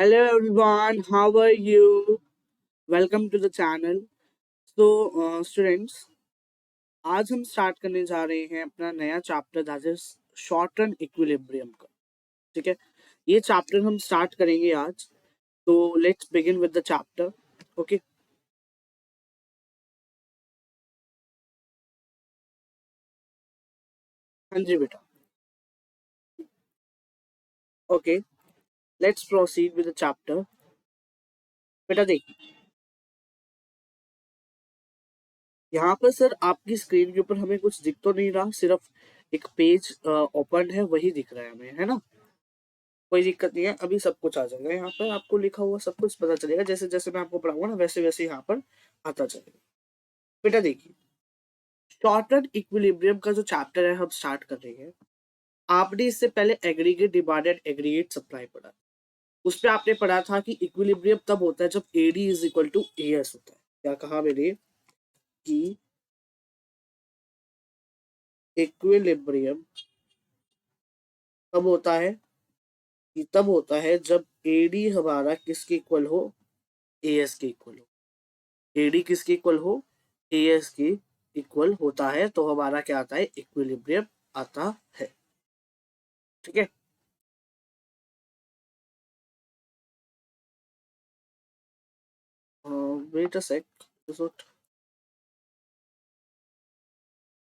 Hello everyone, how are you? Welcome to the channel. Students, आज हम start करने जा रहे हैं अपना नया chapter that is short run equilibrium का। ठीक है, ये चैप्टर हम स्टार्ट करेंगे आज। तो let's begin with the chapter. Okay, हाँ जी बेटा। Okay, let's proceed with the chapter. बेटा देखिए, यहाँ पर सर आपकी स्क्रीन के ऊपर हमें कुछ दिख तो नहीं रहा, सिर्फ एक पेज ओपन है वही दिख रहा है हमें, है ना। कोई दिक्कत नहीं है, अभी सब कुछ आ जाएगा यहाँ पर, आपको लिखा हुआ सब कुछ पता चलेगा। जैसे जैसे मैं आपको पढ़ाऊंगा ना वैसे वैसे यहाँ पर आता चलेगा। बेटा देखिए, शॉर्ट रन इक्विलिब्रियम का जो चैप्टर है हम स्टार्ट कर रहे हैं। आपने इससे पहले aggregate demand and aggregate supply पढ़ा। उस पर आपने पढ़ा था कि इक्विलिब्रियम तब होता है जब AD is equal to AS होता है। क्या कहा मैंने कि इक्विलिब्रियम तब होता है तब होता है जब एडी हमारा किसके इक्वल हो, एएस के इक्वल हो। एडी किसके इक्वल हो, एएस के इक्वल होता है तो हमारा क्या आता है, इक्विलिब्रियम आता है। ठीक है, wait a sec,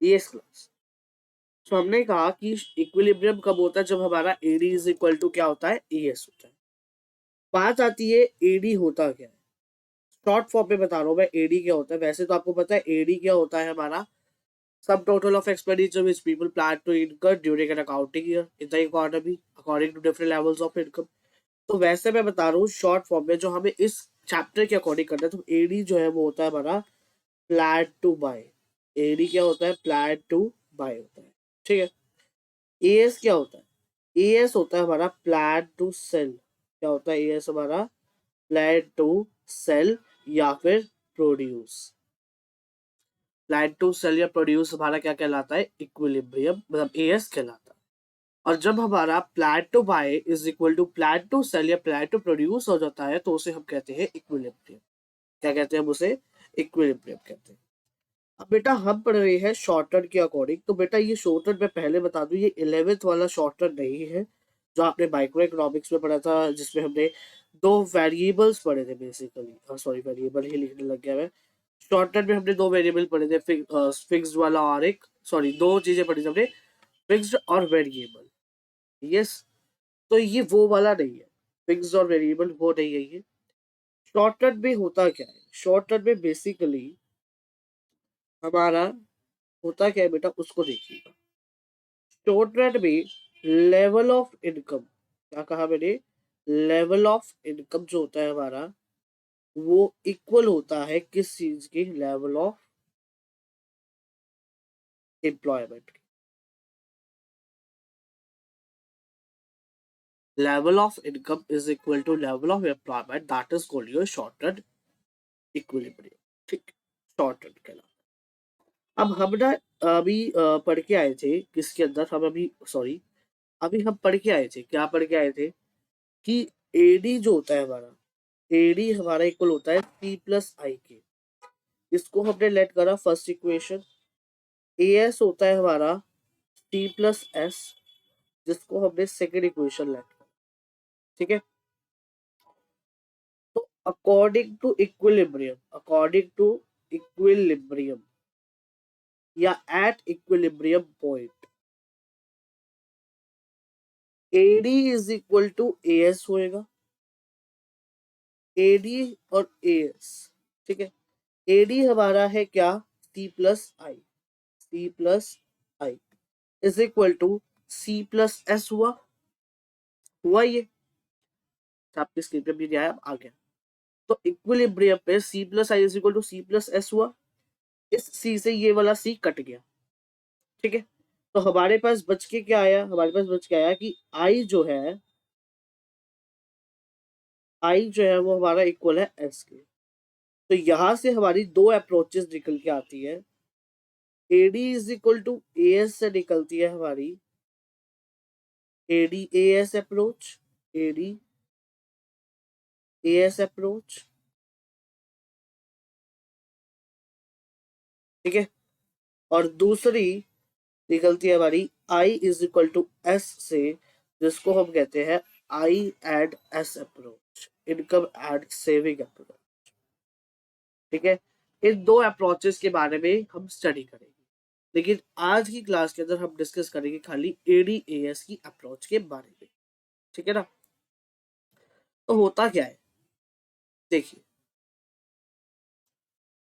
AS class. तो हमने कहा कि इक्विलिब्रियम कब होता है, जब हमारा एडी इज इक्वल टू क्या होता है, एएस होता है। बात आती है एडी होता क्या है। शॉर्ट फॉर्म में बता रहा हूँ मैं एडी क्या होता है। वैसे तो आपको पता है एडी क्या होता है, हमारा सब total of expenditure which people plan to incur during an accounting year in the economy according to different levels of income. तो वैसे मैं बता रहा हूँ शॉर्ट फॉर्म में, जो हमें इस चैप्टर के अकॉर्डिंग करना है। तो एडी जो है वो होता है हमारा प्लान टू बाय। एडी क्या होता है, प्लान टू बाय होता है। ठीक है, एएस क्या होता है, एएस होता है हमारा प्लान टू सेल। क्या होता है एएस हमारा, प्लान टू सेल या फिर प्रोड्यूस। प्लान टू सेल या प्रोड्यूस हमारा क्या कहलाता है, इक्विलिब्रियम, मतलब एएस कहलाता है। और जब हमारा plan to buy is equal to plan to sell या प्लान टू प्रोड्यूस हो जाता है तो उसे हम कहते हैं इक्विलिब्रियम। क्या कहते हैं हम उसे, इक्विलिब्रियम कहते हैं। अब बेटा हम पढ़ रहे हैं शॉर्टकट के अकॉर्डिंग। तो बेटा ये शॉर्टकट मैं पहले बता दूं, ये 11th वाला शॉर्टकट नहीं है जो आपने माइक्रो इकोनॉमिक्स में पढ़ा था, जिसमें हमने दो वेरिएबल्स पढ़े थे बेसिकली। सॉरी, वेरिएबल ही लिखने लग गया मैं। शॉर्टकट में हमने दो वेरिएबल पढ़े थे, फिक्स्ड वाला और एक, सॉरी, दो चीजें पढ़ी थी हमने, फिक्स्ड और वेरिएबल। यस, तो ये वो वाला नहीं है, फिक्स्ड और वेरिएबल वो नहीं है ये। शॉर्टकट में होता क्या है, शॉर्टकट में बेसिकली हमारा होता क्या है बेटा, उसको देखिएगा। शॉर्टकट में लेवल ऑफ इनकम, क्या कहा मैंने, लेवल ऑफ इनकम जो होता है हमारा वो इक्वल होता है किस चीज के, level of employment. Level of income is equal to level of employment, that is called your shortcut equilibrium. ठीक, शॉर्टकट कहलाता है। अब हम ना अभी पढ़ के आए थे किसके अंदर, हम अभी सॉरी, अभी हम पढ़ के आए थे, क्या पढ़ के आए थे कि एडी जो होता है हमारा, एडी हमारा इक्वल होता है सी प्लस आई के। इसको हमने लेट करा फर्स्ट इक्वेशन। एएस होता है हमारा सी प्लस एस, जिसको हमने सेकेंड इक्वेशन लेट करा। ठीक है, तो अकॉर्डिंग टू इक्विलिब्रियम या at equilibrium point, AD is equal to AS होएगा। एडी और एएस, ठीक है। एडी हमारा है क्या, C plus I, C plus I is equal to C plus S हुआ। हुआ ये आपकी स्क्रीन पे भी दिया है, अब आ गया। तो इक्विलिब्रियम पे C plus I is equal to C plus S हुआ। इस सी से ये वाला सी कट गया। ठीक है, तो हमारे पास बच के क्या आया, हमारे पास बच के आया कि आई जो है, आई जो है वो हमारा इक्वल है एस के। तो यहां से हमारी दो अप्रोचेस निकल के आती है। AD is equal to AS से निकलती है हमारी AD AS approach, AD AS approach, ठीक है। और दूसरी निकलती है हमारी I is equal to S से, जिसको हम कहते हैं I and S approach, income and saving approach, ठीक है। इन दो अप्रोचेस के बारे में हम स्टडी करेंगे, लेकिन आज की क्लास के अंदर हम डिस्कस करेंगे खाली एडीएएस की अप्रोच के बारे में, ठीक है ना। तो होता क्या है, देखिए,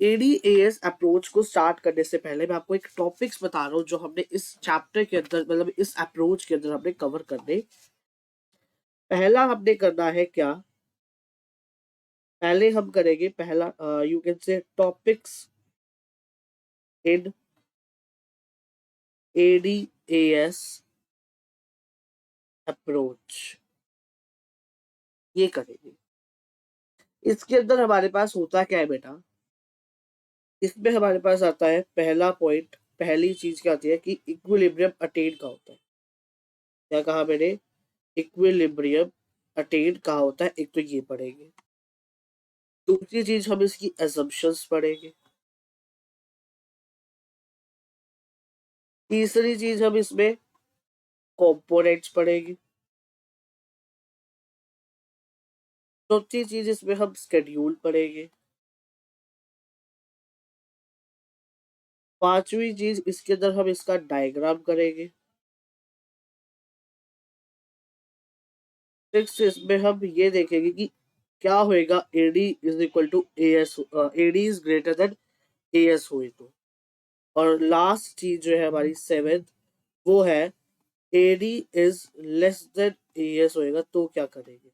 एडीएएस अप्रोच को स्टार्ट करने से पहले मैं आपको एक टॉपिक्स बता रहा हूँ जो हमने इस चैप्टर के अंदर, मतलब इस अप्रोच के अंदर हमने कवर करने। पहला हमने करना है क्या, पहले हम करेंगे पहला you can say topics in ADAS approach, ये करेंगे। इसके अंदर हमारे पास होता क्या है बेटा, इसमें हमारे पास आता है पहला पॉइंट, पहली चीज क्या आती है कि इक्विलिब्रियम अटेन का होता है। क्या कहा मैंने, इक्विलिब्रियम अटेन कहा होता है, एक तो ये पढ़ेंगे। दूसरी चीज हम इसकी assumptions पढ़ेंगे। तीसरी चीज हम इसमें कंपोनेंट्स पढ़ेंगे। चौथी चीज इसमें हम स्केड्यूल पढ़ेंगे। पांचवी चीज इसके अंदर हम इसका डायग्राम करेंगे। सिक्स इसमें हम ये देखेंगे कि क्या होएगा AD is equal to AS, AD is greater than AS हुए तो। और लास्ट चीज जो है हमारी सेवेंथ, वो है AD is less than AS होएगा तो क्या करेंगे।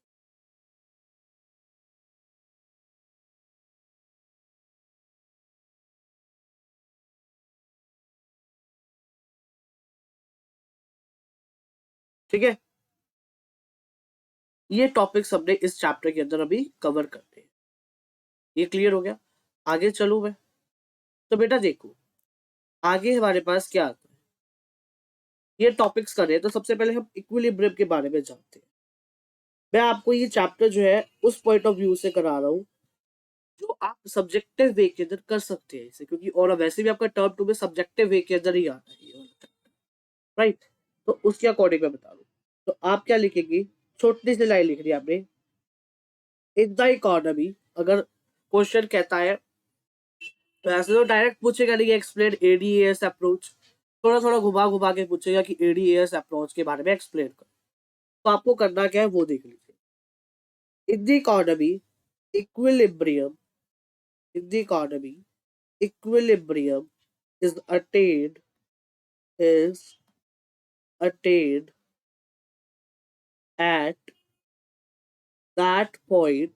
ठीक है, ये टॉपिक्स हमने इस चैप्टर के अंदर अभी कवर करते हैं। ये क्लियर हो गया, आगे चलूं मैं। तो बेटा देखो, आगे हमारे पास क्या आता है, ये टॉपिक्स कर रहे हैं तो सबसे पहले हम इक्विलिब्रियम के बारे में जानते हैं। मैं आपको ये चैप्टर जो है उस पॉइंट ऑफ व्यू से करा रहा हूँ जो आप सब्जेक्टिव वे के अंदर कर सकते हैं इसे, क्योंकि और वैसे भी आपका टर्म टू में सब्जेक्टिव वे के अंदर ही आता है, राइट। तो उसके अकॉर्डिंग मैं बता रहा हूँ। तो आप क्या लिखेंगे, छोटी सी लाइन लिख रही है आपने, इन द इकोनॉमी। अगर क्वेश्चन कहता है तो ऐसे तो डायरेक्ट पूछेगा नहीं, एक्सप्लेन एडीएएस अप्रोच, थोड़ा थोड़ा घुमा घुमा के पूछेगा कि एडीएएस अप्रोच के बारे में एक्सप्लेन करो। तो आपको करना क्या है वो देख लीजिए। इन the economy equilibrium, in the economy equilibrium is is attained at that point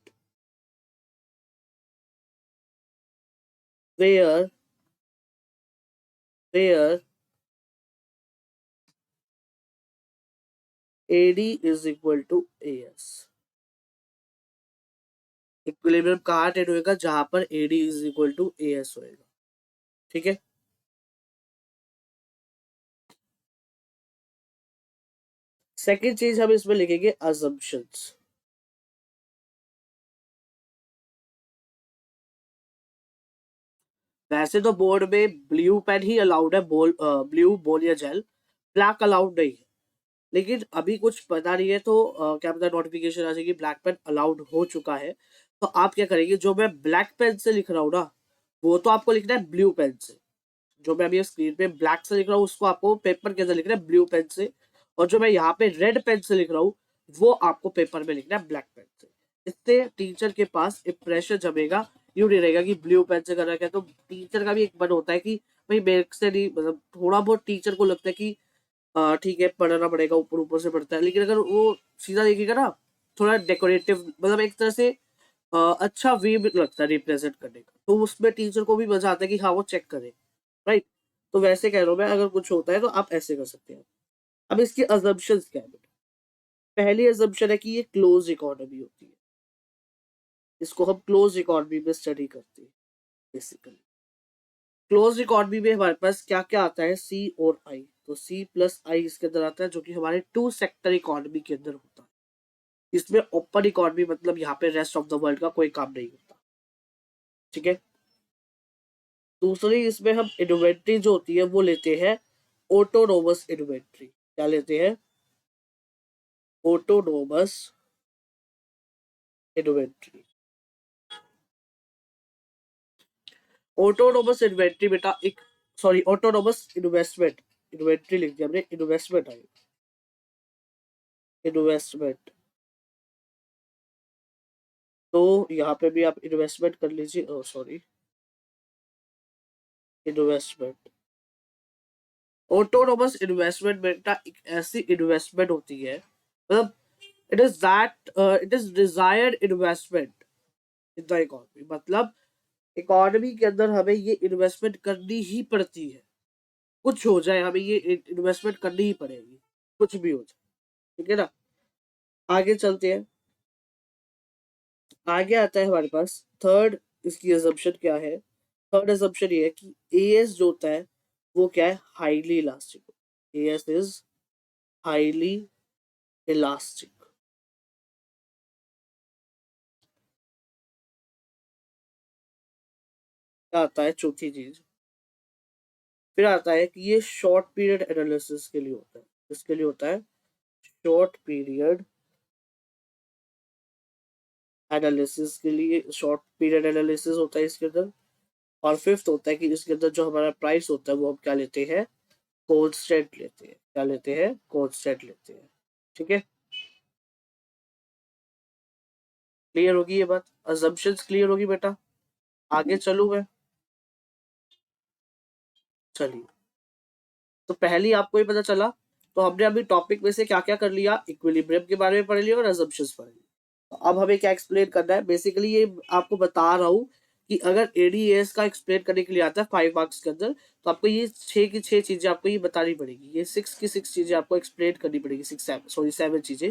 where where AD is equal to AS। Equilibrium कहाँ अटेन होएगा, जहां पर AD is equal to AS होएगा, ठीक है। सेकेंड चीज हम इसमें लिखेंगे assumptions। वैसे तो बोर्ड में ब्लू पेन ही अलाउड है, ब्लू बोल या जेल, ब्लैक अलाउड नहीं है। लेकिन अभी कुछ पता नहीं है तो क्या पता नोटिफिकेशन आ जाएगी ब्लैक पेन अलाउड हो चुका है। तो आप क्या करेंगे, जो मैं ब्लैक पेन से लिख रहा हूँ ना, वो तो आपको लिखना है ब्लू पेन से। जो मैं अभी स्क्रीन पे ब्लैक से लिख रहा हूँ उसको आपको पेपर के अंदर लिखना है ब्लू पेन से, और जो मैं यहाँ पे रेड पेन से लिख रहा हूँ वो आपको पेपर में लिखना है ब्लैक पेन से। इससे टीचर के पास इंप्रेशन जमेगा, यूं नहीं रहेगा कि ब्लू पेन से कर रखा है। तो टीचर का भी एक मन होता है कि भाई मेरे से नहीं, मतलब थोड़ा बहुत टीचर को लगता है कि ठीक है पढ़ना पड़ेगा, ऊपर ऊपर से पढ़ता है, लेकिन अगर वो सीधा देखेगा ना, थोड़ा डेकोरेटिव, मतलब एक तरह से अच्छा वे भी लगता है रिप्रेजेंट करने का, तो उसमें टीचर को भी मजा आता है कि हाँ वो चेक करे, राइट। तो वैसे कह रहा हूँ मैं, अगर कुछ होता है तो आप ऐसे कर सकते हैं। अब इसकी अजम्पशंस क्या है बेटा, पहली अजम्पशन है कि ये क्लोज इकोनॉमी होती है, इसको हम क्लोज इकोनॉमी में स्टडी करते हैं बेसिकली। क्लोज इकोनॉमी में हमारे पास क्या क्या आता है, सी और आई। तो सी प्लस आई इसके अंदर आता है, जो कि हमारे टू सेक्टर इकोनॉमी के अंदर होता है। इसमें ओपन इकोनॉमी मतलब यहाँ पे रेस्ट ऑफ द वर्ल्ड का कोई काम नहीं होता, ठीक है। दूसरी इसमें हम इन्वेंट्री जो होती है वो लेते हैं ऑटोनोमस इन्वेंट्री। क्या लेते हैं? Autonomous inventory. ऑटोनोमस इन्वेंट्री बेटा एक, सॉरी ऑटोनोमस इन्वेस्टमेंट, इन्वेंट्री लिख दिया हमने, इन्वेस्टमेंट आई, इन्वेस्टमेंट। तो यहाँ पे भी आप इन्वेस्टमेंट कर लीजिए, ओ सॉरी इन्वेस्टमेंट। ऑटोनोमस इन्वेस्टमेंट बेटा एक ऐसी इन्वेस्टमेंट होती है, मतलब it is desired investment in the economy, मतलब इकोनॉमी के अंदर हमें ये इन्वेस्टमेंट करनी ही पड़ती है, कुछ हो जाए हमें ये इन्वेस्टमेंट करनी ही पड़ेगी, कुछ भी हो जाए, ठीक है ना। आगे चलते हैं, आगे आता है हमारे पास थर्ड, इसकी अजम्पशन क्या है? थर्ड अजम्पशन ये है कि एएस जो होता है वो क्या है? Highly elastic. As is highly elastic. क्या आता है चौथी चीज? फिर आता है कि ये शॉर्ट पीरियड एनालिसिस के लिए होता है। इसके लिए होता है शॉर्ट पीरियड एनालिसिस के लिए, शॉर्ट पीरियड एनालिसिस होता है इसके अंदर। और फिफ्थ होता है कि इसके अंदर जो हमारा प्राइस होता है वो हम क्या लेते हैं? कांस्टेंट लेते हैं। क्या लेते हैं? कांस्टेंट लेते हैं, ठीक है। क्लियर होगी ये बात? अजम्पशंस क्लियर होगी बेटा? आगे चलूं मैं? चलिए, तो पहली आपको ही पता चला, तो हमने अभी टॉपिक में से क्या क्या कर लिया? इक्विलिब्रियम के बारे में पढ़ लिया और अजम्पशंस पढ़ लिया। तो अब हमें क्या एक्सप्लेन करना है? बेसिकली ये आपको बता रहा हूँ कि अगर एडीएस का एक्सप्लेन करने के लिए आता है 5 मार्क्स के अंदर, तो आपको ये 6 की 6 चीजें आपको ये बतानी पड़ेगी, ये 6 की 6 चीजें आपको एक्सप्लेन करनी पड़ेगी, 7 चीजें,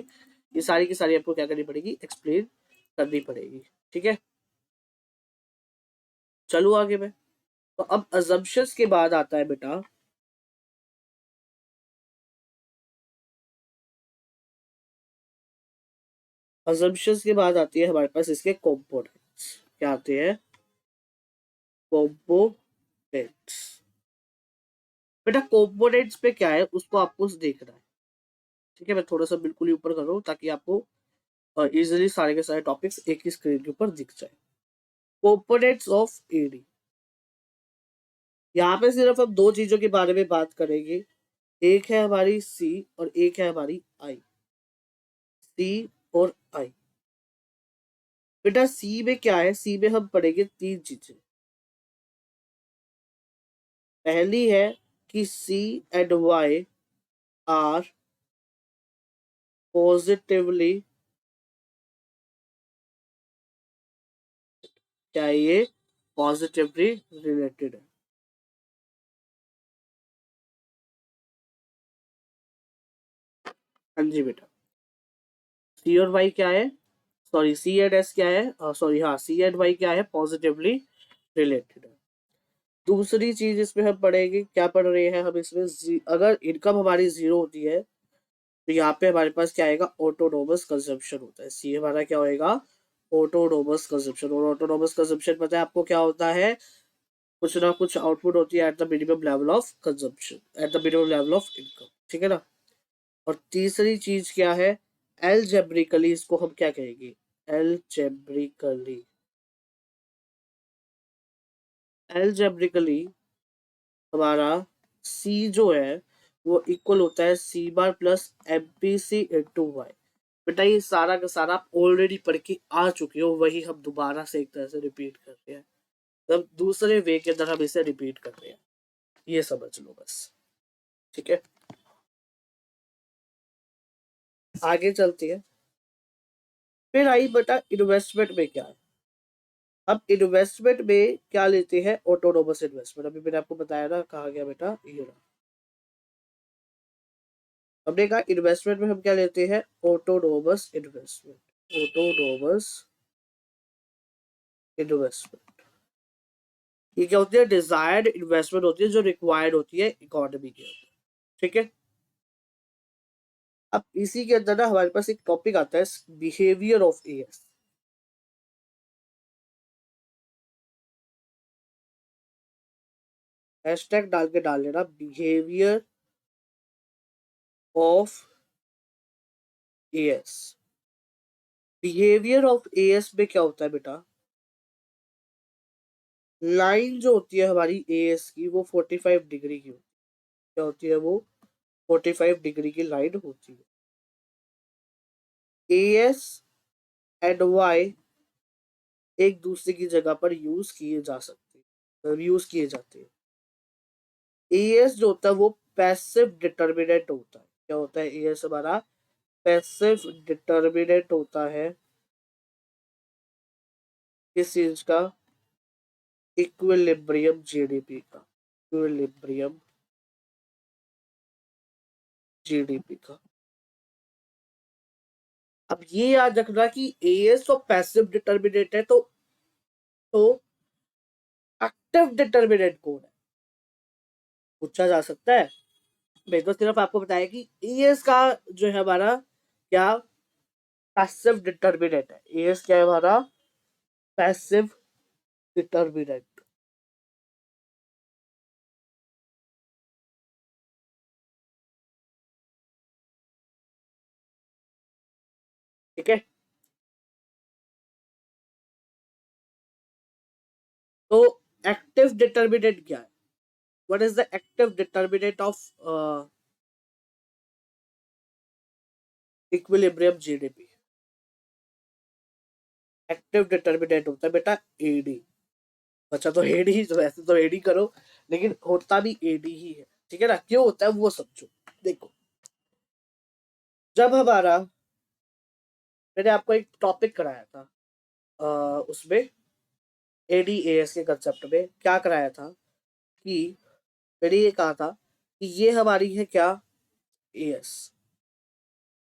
ये सारी की सारी आपको क्या करनी पड़ेगी? एक्सप्लेन करनी पड़ेगी, ठीक है। चलो आगे में, तो अब अजम्पशंस के बाद आता है बेटा अजम्पशंस के बाद आती है हमारे पास इसके कंपोनेंट्स। क्या आते हैं? कंपोनेंट्स। बेटा कंपोनेंट्स पे क्या है उसको आपको देखना है, ठीक है। मैं थोड़ा सा बिल्कुल ही ऊपर कर रहा हूँ ताकि आपको इजीली सारे के सारे टॉपिक्स एक ही स्क्रीन के ऊपर दिख जाए। कंपोनेंट्स ऑफ एडी, यहाँ पे सिर्फ हम दो चीजों के बारे में बात करेंगे, एक है हमारी सी और एक है हमारी आई। सी और आई। बेटा सी में क्या है? सी में हम पढ़ेंगे 3 चीजें। पहली है कि सी एंड वाई आर पॉजिटिवली, क्या ये पॉजिटिवली रिलेटेड है? हाँ जी बेटा। सी और वाई क्या है? सॉरी सी एंड एस क्या है? सॉरी हाँ, सी एंड वाई क्या है? पॉजिटिवली रिलेटेड है। दूसरी चीज इसमें हम पढ़ेंगे, क्या पढ़ रहे हैं हम इसमें? अगर इनकम हमारी जीरो होती है तो यहाँ पे हमारे पास क्या आएगा? ऑटोनोमस कंजम्पशन होता है। सी हमारा क्या होएगा? Autonomous consumption. और ऑटोनोमस कंजम्पशन पता है आपको क्या होता है? कुछ ना कुछ आउटपुट होती है at the minimum level of consumption, at the minimum level of income, ठीक है ना। और तीसरी चीज क्या है? एलजेब्रिकली इसको हम क्या कहेंगे? एलजेब्रिकली, एलजेब्रिकली हमारा सी जो है वो इक्वल होता है C bar plus M P C into Y. बेटा ये सारा का सारा आप ऑलरेडी पढ़ के आ चुके हो, वही हम दोबारा से एक तरह से रिपीट कर रहे हैं, तब दूसरे वे के अंदर हम इसे रिपीट कर रहे हैं, ये समझ लो बस, ठीक है। आगे चलती है। फिर आई बेटा इन्वेस्टमेंट में क्या है? अब इन्वेस्टमेंट में क्या लेते हैं? Autonomous investment. अभी मैंने आपको बताया ना, कहा गया बेटा ये रहा। हमने कहा इन्वेस्टमेंट में हम क्या लेते हैं? Autonomous investment, autonomous investment. ये क्या होती है? डिजायर्ड इन्वेस्टमेंट होती है जो रिक्वायर्ड होती है इकोनॉमी के अंदर, ठीक है। अब इसी के अंदर ना हमारे पास एक टॉपिक आता है, बिहेवियर ऑफ एएस। हैशटैग डाल के डाल लेना, behaviour of as. Behaviour of as में क्या होता है बेटा, लाइन जो होती है हमारी एएस की वो 45 डिग्री की होती है। क्या होती है वो? 45 डिग्री की लाइन होती है। एएस एंड वाई एक दूसरे की जगह पर यूज किए जा सकते हैं, यूज किए जाते हैं। एएस जो होता है वो पैसिव डिटर्मिनेंट होता है। क्या होता है एएस हमारा? पैसिव डिटर्मिनेंट होता है। किस चीज का? इक्विलिब्रियम जीडीपी का। इक्विलिब्रियम जीडीपी का। अब ये याद रखना कि एएस तो पैसिव डिटर्मिनेंट है, तो एक्टिव डिटर्मिनेंट कौन है, पूछा जा सकता है। मैं तो सिर्फ आपको बताया कि एएस का जो है हमारा क्या, पैसिव डिटर्मिनेंट है। एएस क्या है हमारा? Passive determinant. ठीक है, तो एक्टिव डिटर्मिनेंट क्या है? What is the active determinant of equilibrium GDP? Active determinant होता है बेटा एडी। अच्छा, तो एडी तो वैसे तो एडी करो, लेकिन होता भी एडी ही है। ठीक है ना? क्यों होता है वो समझो। देखो, जब हमारा, मैंने आपको एक टॉपिक कराया था, उसमें एडीएएस के कंसेप्ट में क्या कराया था कि मैंने ये कहा था कि ये हमारी है क्या, एएस,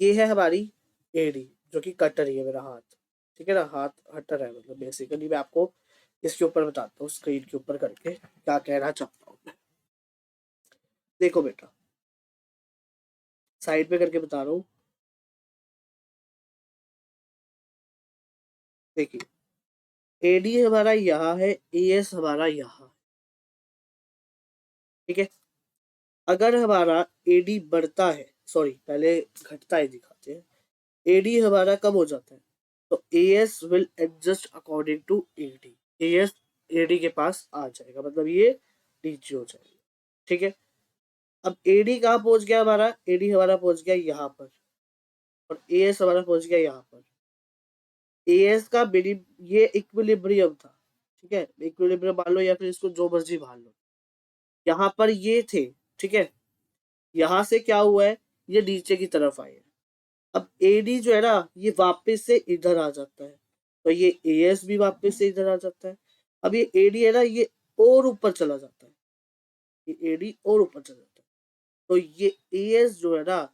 ये है हमारी एडी, जो कि कट रही है मेरा हाथ। ठीक है ना? हाथ हट रहा है, मतलब बेसिकली मैं आपको इसके ऊपर बताता हूँ, स्क्रीन के ऊपर करके क्या कहना चाहता हूँ। देखो बेटा, साइड पे करके बता रहा हूँ। देखिए, एडी हमारा यहाँ है, एएस हमारा यहाँ। ठीक है, अगर हमारा एडी बढ़ता है, सॉरी पहले घटता है दिखाते हैं, एडी हमारा कम हो जाता है, तो AS will adjust according to AD. AS AD के पास आ जाएगा, मतलब ये नीचे हो जाएगा। ठीक है, अब एडी कहाँ पहुंच गया हमारा? एडी हमारा पहुंच गया यहाँ पर, और एएस हमारा पहुंच गया यहाँ पर। एएस का ये इक्विलिब्रियम था। ठीक है, इक्विलिब्रियम मान लो या फिर इसको जो मर्जी मान लो, यहाँ पर ये थे। ठीक है, यहाँ से क्या हुआ है, ये नीचे की तरफ आए। अब एडी जो है ना, ये वापस से इधर आ जाता है, तो ये एएस भी वापस से इधर आ जाता है। अब ये एडी है ना, ये और ऊपर चला जाता है, ये एडी और ऊपर चला जाता है, तो ये एएस जो है ना,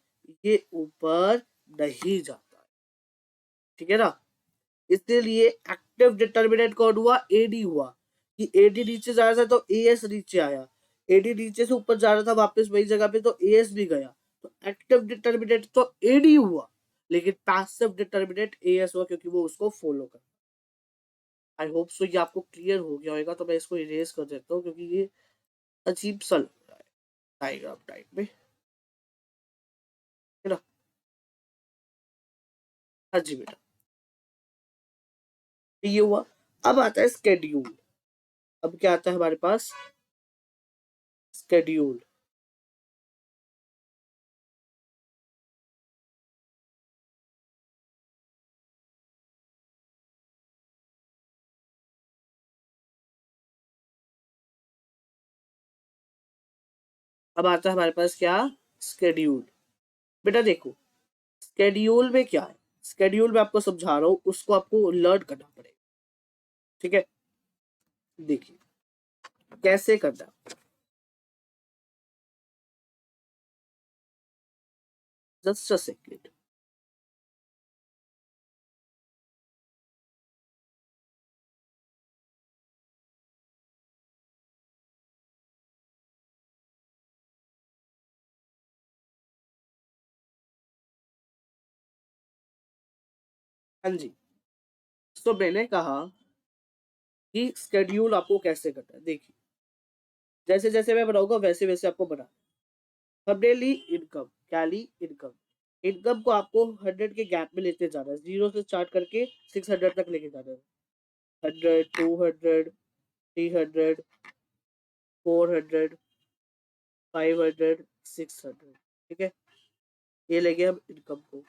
ये ऊपर नहीं जाता है। ठीक है ना? इसलिए एक्टिव डिटर्मिनेंट कौन हुआ? एडी हुआ। कि एडी नीचे जा रहा था तो एएस नीचे आया, एडी नीचे से ऊपर जा रहा था वापस वही जगह पे, तो एएस भी गया। तो एक्टिव डिटर्मिनेंट तो एडी हुआ, लेकिन पैसिव डिटर्मिनेंट एएस हुआ, क्योंकि वो उसको फॉलो कर। आई होप सो ये आपको क्लियर हो गया होगा। तो मैं इसको इरेज कर देता हूँ, क्योंकि ये अजीब सा लग रहा है डायग्राम टाइप में, है ना? हाँ जी बेटा, ये हुआ। अब आता है स्केड्यूल। अब क्या आता है हमारे पास? स्केड्यूल। अब आता है हमारे पास क्या? स्केड्यूल। बेटा देखो, स्केड्यूल में क्या है, स्केड्यूल में आपको समझा रहा हूँ, उसको आपको लर्न करना पड़ेगा। ठीक है, देखिए कैसे करना है। Just a second. हाँ जी। तो मैंने कहा कि स्केड्यूल आपको कैसे करना है। देखिए, जैसे जैसे मैं बनाऊंगा वैसे वैसे आपको बना। हमने ली इनकम, क्या ली? इनकम। इनकम को आपको 100 के गैप में लेते जाना है, 0 से स्टार्ट करके 600 तक लेके जाना है। 100, 200, 300, 400, 500, 600। ठीक है, ये लेंगे हम इनकम को।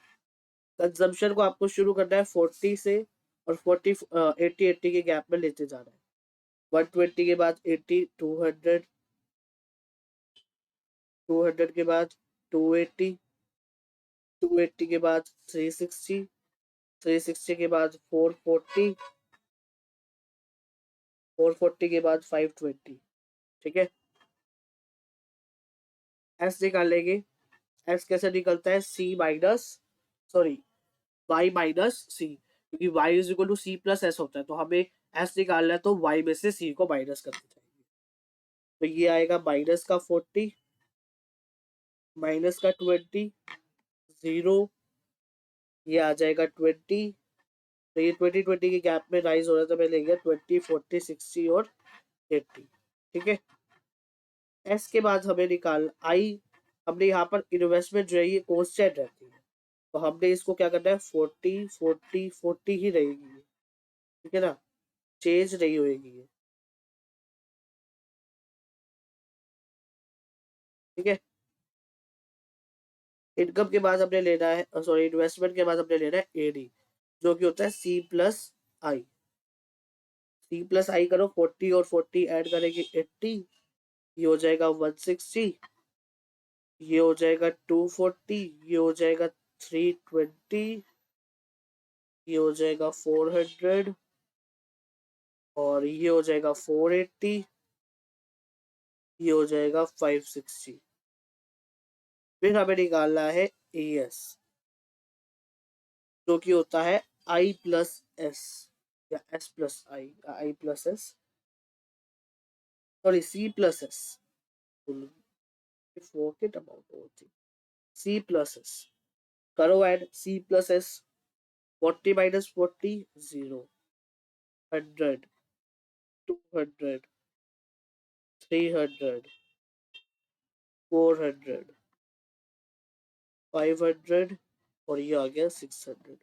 कंजम्पशन को आपको शुरू करना है 40 से, और 40 80 80 के गैप में लेते जाना है। 120 के बाद 80, 200, 200 के बाद 280, 280 के बाद 360, 360 के बाद 440, 440 के बाद 520। ठीक है, एस निकाल लेंगे। एस कैसे निकलता है? C minus, sorry, Y minus C, क्योंकि Y is equal to C plus S होता है, तो हमें एस निकालना है तो वाई में से सी को माइनस करते जाएंगे। तो ये आएगा माइनस का 40, माइनस का 20, 0, ये आ जाएगा 20। तो ये 20 20 के गैप में राइज हो रहा है, तो मैं लेंगे 20, 40, 60 और 80। ठीक है, एस के बाद हमें निकाल आई। हमने यहाँ पर इन्वेस्टमेंट जो है ये कॉन्स्टेंट रहती है, तो हमने इसको क्या करना है? 40, 40, 40 ही रहेगी। ठीक है ना, चेंज नहीं होएगी ये। ठीक है, इनकम के बाद हमने लेना है, सॉरी, इन्वेस्टमेंट के बाद हमने लेना है एडी, जो कि होता है सी प्लस आई। सी प्लस आई करो, 40 और 40 ऐड करेंगे 80, ये हो जाएगा 160, ये हो जाएगा 240, ये हो जाएगा 320, ये हो जाएगा 400, और ये हो जाएगा 480, ये हो जाएगा 560। फिर हमें निकालना है ए एस, जो कि होता है आई प्लस एस, या S plus I, I plus S, sorry, C plus S, forget about all thing, C plus S. करो add, C plus S, 40 minus 40, 0, 100, 200, 300, 400, 500, और ये आ गया 600।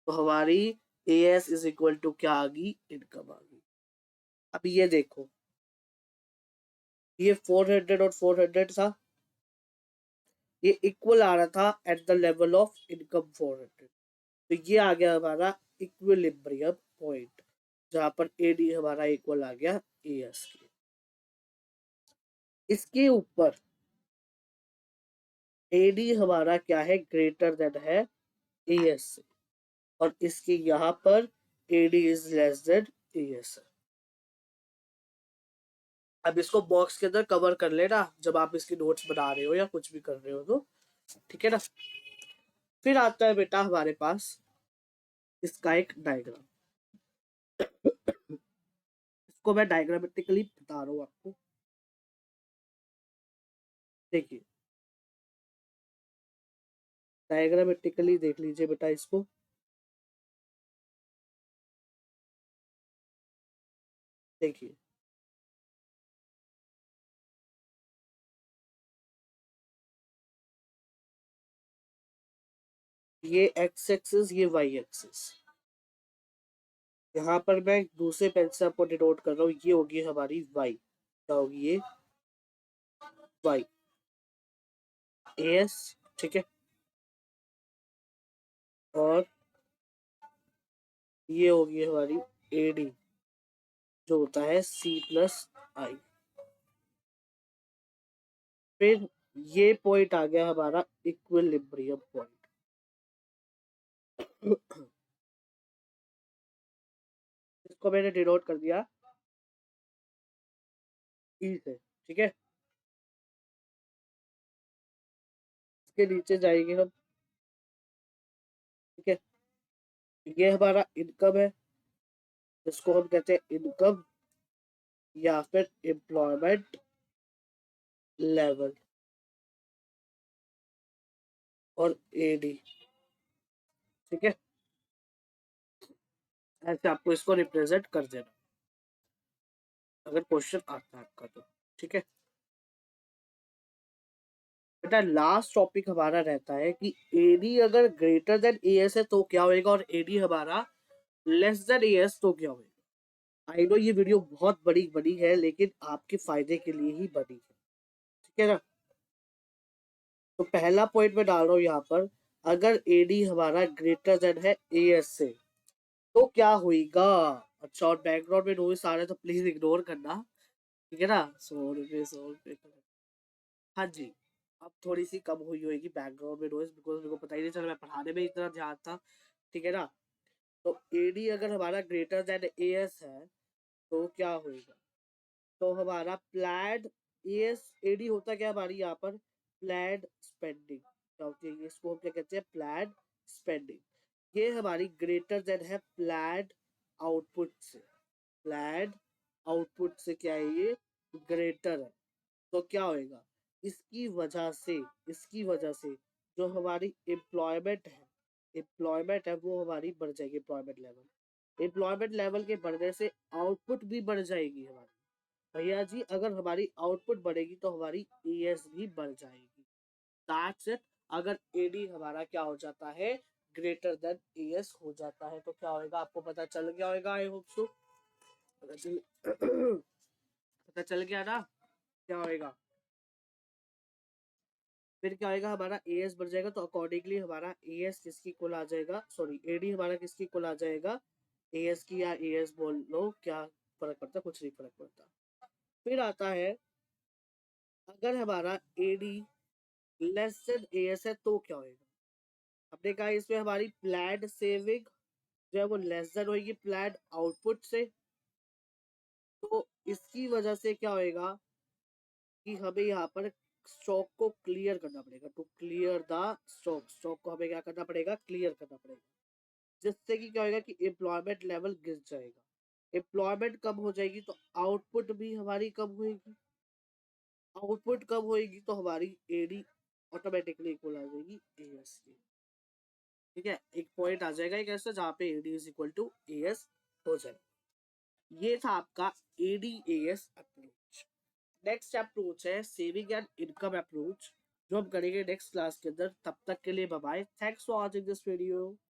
तो हमारी A S is equal to क्या आ गई? इनकम आ गई। अब ये देखो, ये 400 और 400 था, ये इक्वल आ रहा था at the level of income 400। तो ये आ गया हमारा इक्विलिब्रियम पॉइंट, जहां पर एडी हमारा इक्वल आ गया ए एस के। इसके ऊपर एडी हमारा क्या है? ग्रेटर देन है ए एस से, और इसके यहाँ पर AD is less than A S. अब इसको बॉक्स के अंदर कवर कर लेना जब आप इसकी नोट्स बना रहे हो या कुछ भी कर रहे हो तो। ठीक है ना, फिर आता है बेटा हमारे पास इसका एक डायग्राम। इसको मैं डायग्रामेटिकली बता रहा हूँ आपको। देखिए, डायग्रामेटिकली देख लीजिए बेटा इसको। देखिए, ये एक्स एक्सिस, ये वाई एक्सिस। यहाँ पर मैं दूसरे पेन से आपको डिनोट कर रहा हूँ, ये होगी हमारी वाई। क्या होगी ये? Y, S. ठीक है, और ये होगी हमारी एडी, जो होता है सी प्लस आई। फिर ये पॉइंट आ गया हमारा इक्विलिब्रियम पॉइंट। इसको मैंने डिनोट कर दिया ई से। ठीक है, इसके नीचे जाएंगे हम। ठीक है, ये हमारा इनकम है, जिसको हम कहते हैं इनकम, या फिर एम्प्लॉयमेंट लेवल, और एडी। ठीक है, ऐसे आपको इसको रिप्रेजेंट कर देना अगर क्वेश्चन आता है आपका तो। ठीक है बेटा, लास्ट टॉपिक हमारा रहता है कि एडी अगर ग्रेटर देन एएस है तो क्या होएगा, और एडी हमारा लेस देन एएस तो क्या होएगा। आई नो ये वीडियो बहुत बड़ी बड़ी है, लेकिन आपके फायदे के लिए ही बनी है। ठीक है ना। तो पहला पॉइंट मैं डाल रहा हूँ यहाँ पर, अगर एडी हमारा ग्रेटर देन है एएस से तो क्या होएगा। अच्छा, और बैकग्राउंड में नॉइस आ रहा है तो प्लीज इग्नोर करना। ठीक है ना। 100 रुपये हाँ जी। अब थोड़ी सी कम हुई होगी बैकग्राउंड में नॉइस, बिकॉज मेरे को पता ही नहीं चला, मैं पढ़ाने में इतना ध्यान था। ठीक है ना। तो एडी अगर हमारा ग्रेटर देन एएस है तो क्या होएगा, तो हमारा प्लान एएस एडी होता क्या हमारी यहाँ पर, प्लान स्पेंडिंग क्या होती है, इसको हम क्या कहते हैं, प्लान स्पेंडिंग। ये हमारी ग्रेटर देन है प्लान आउटपुट से। प्लान आउटपुट से क्या है, ये ग्रेटर है। तो क्या होएगा, इसकी वजह से इसकी वजह से जो हमारी एम्प्लॉयमेंट है वो हमारी बढ़ जाएगी। एम्प्लॉयमेंट लेवल के बढ़ने से आउटपुट भी बढ़ जाएगी हमारी। भैया जी, अगर हमारी आउटपुट बढ़ेगी तो हमारी एएस भी बढ़ जाएगी। That's it. अगर एडी हमारा क्या हो जाता है, ग्रेटर देन एएस हो जाता है तो क्या होएगा, आपको पता चल गया होगा। आई होप सो पता चल पता चल गया ना क्या होएगा। फिर क्या होएगा, हमारा एएस बढ़ जाएगा तो अकॉर्डिंगली हमारा एएस किसकी कुल आ जाएगा, सॉरी एडी हमारा किसकी कुल आ जाएगा, एएस की, या एएस बोल लो, क्या फर्क पड़ता, कुछ नहीं फर्क पड़ता। फिर आता है, अगर हमारा एडी लेस देन एएस है तो क्या होएगा। हमने कहा इसमें हमारी प्लान्ड सेविंग जो है वो लेस देन होगी प्लान्ड आउटपुट से। तो इसकी वजह से क्या होएगा कि हमें यहाँ पर स्टॉक को क्लियर करना पड़ेगा। टू क्लियर द स्टॉक को हमें क्या करना पड़ेगा, क्लियर करना पड़ेगा। जिससे कि क्या होगा कि एम्प्लॉयमेंट लेवल गिर जाएगा। एम्प्लॉयमेंट कम हो जाएगी तो आउटपुट भी हमारी कम होगी। आउटपुट कम होगी तो हमारी एडी ऑटोमेटिकली इक्वल आ जाएगी एएस की। ठीक है, एक पॉइंट आ जाएगा एक ऐसा जहाँ पे AD is equal to AS हो जाए। ये था आपका AD AS approach. Next approach है सेविंग एंड इनकम अप्रोच, जो हम करेंगे नेक्स्ट क्लास के अंदर। तब तक के लिए bye bye, thanks for watching this video.